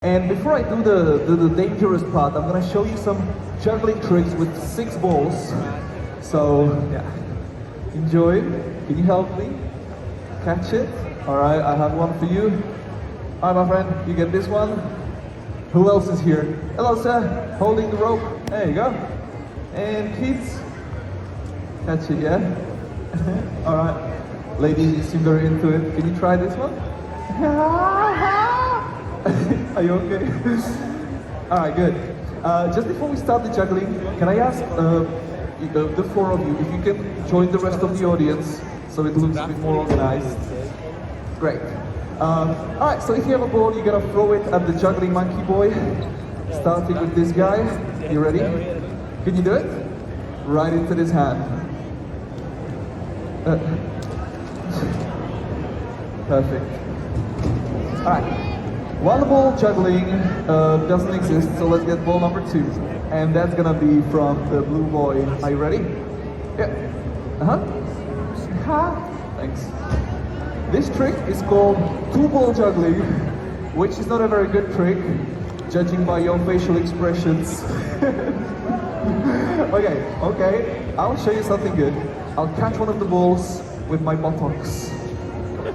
And before I do the dangerous part, I'm gonna show you some juggling tricks with 6 balls. So, yeah, enjoy. Can you help me? Catch it? Alright, I have one for you. Hi my friend, you get this one. Who else is here? Hello sir, holding the rope. There you go. And kids, catch it, yeah? Alright, ladies, you seem very into it. Can you try this one? Are you okay? Alright, good. Just before we start the juggling, can I ask the 4 of you if you can join the rest of the audience so it looks a bit more organized? Great. Alright, so if you have a ball, you're gonna throw it at the juggling monkey boy, starting with this guy. You ready? Can you do it? Right into this hand. Perfect. Alright. While the ball juggling doesn't exist, so let's get ball number 2. And that's gonna be from the blue boy. Are you ready? Yeah. Thanks. This trick is called 2-ball juggling, which is not a very good trick, judging by your facial expressions. Okay, I'll show you something good. I'll catch one of the balls with my buttocks.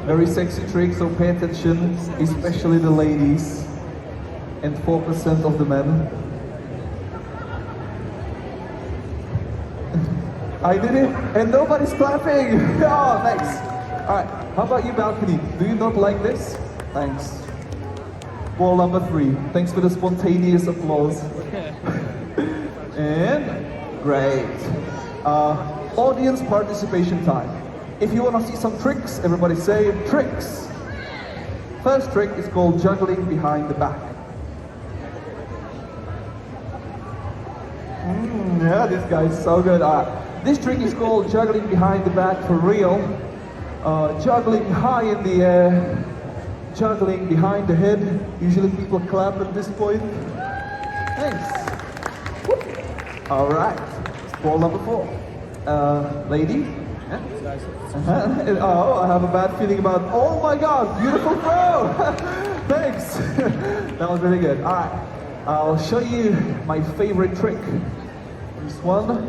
Very sexy trick, so pay attention, especially the ladies and 4% of the men. I did it, and nobody's clapping! Oh, thanks. Alright, how about you, balcony? Do you not like this? Thanks. Ball number 3. Thanks for the spontaneous applause. And, great. Audience participation time. If you want to see some tricks, everybody say tricks. First trick is called juggling behind the back. Yeah, this guy's so good. This trick is called juggling behind the back for real. Juggling high in the air, juggling behind the head. Usually people clap at this point. Thanks. All right, ball number 4. Lady. Oh, I have a bad feeling about. Oh my God, beautiful throw! Thanks. That was really good. All right, I'll show you my favorite trick.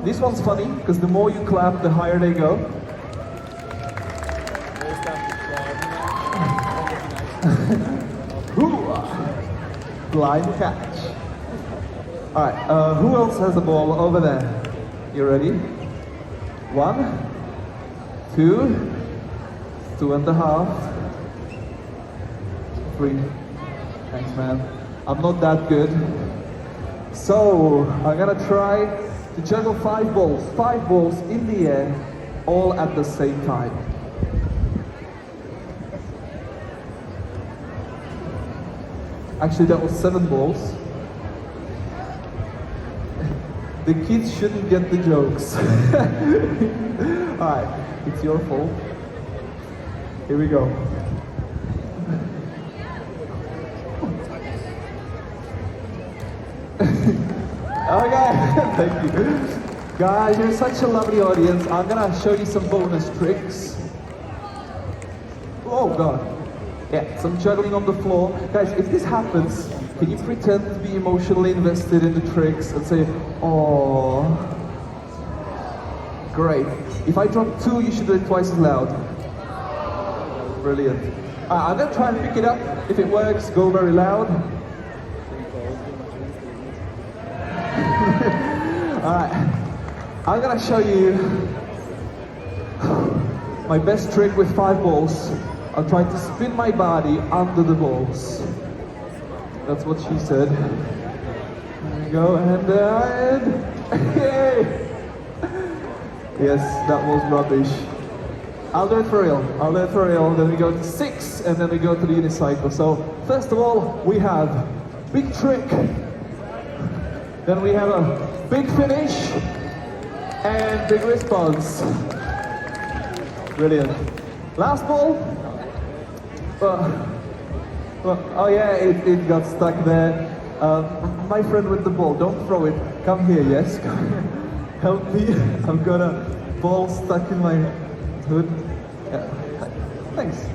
This one's funny because the more you clap, the higher they go. Blind catch. All right, who else has the ball over there? You ready? 1, 2, 2.5, 3. Thanks, man. I'm not that good. So, I'm gonna try to juggle 5 balls. 5 balls in the air, all at the same time. Actually, that was 7 balls. The kids shouldn't get the jokes. Alright, it's your fault. Here we go. Okay, thank you. Guys, you're such a lovely audience. I'm gonna show you some bonus tricks. Oh God. Yeah, some juggling on the floor. Guys, if this happens, can you pretend to be emotionally invested in the tricks and say, oh, great. If I drop 2, you should do it twice as loud. Brilliant. I'm gonna try and pick it up. If it works, go very loud. Alright, I'm gonna show you my best trick with 5 balls. I'll try to spin my body under the balls. That's what she said. There we go, and yay! Yes, that was rubbish. I'll do it for real. Then we go to 6, and then we go to the unicycle. So, first of all, we have big trick. Then we have a big finish, and big response. Brilliant. Last ball. Oh yeah, it got stuck there. My friend with the ball, don't throw it. Come here, yes? Help me. I've got a ball stuck in my hood. Yeah. Thanks.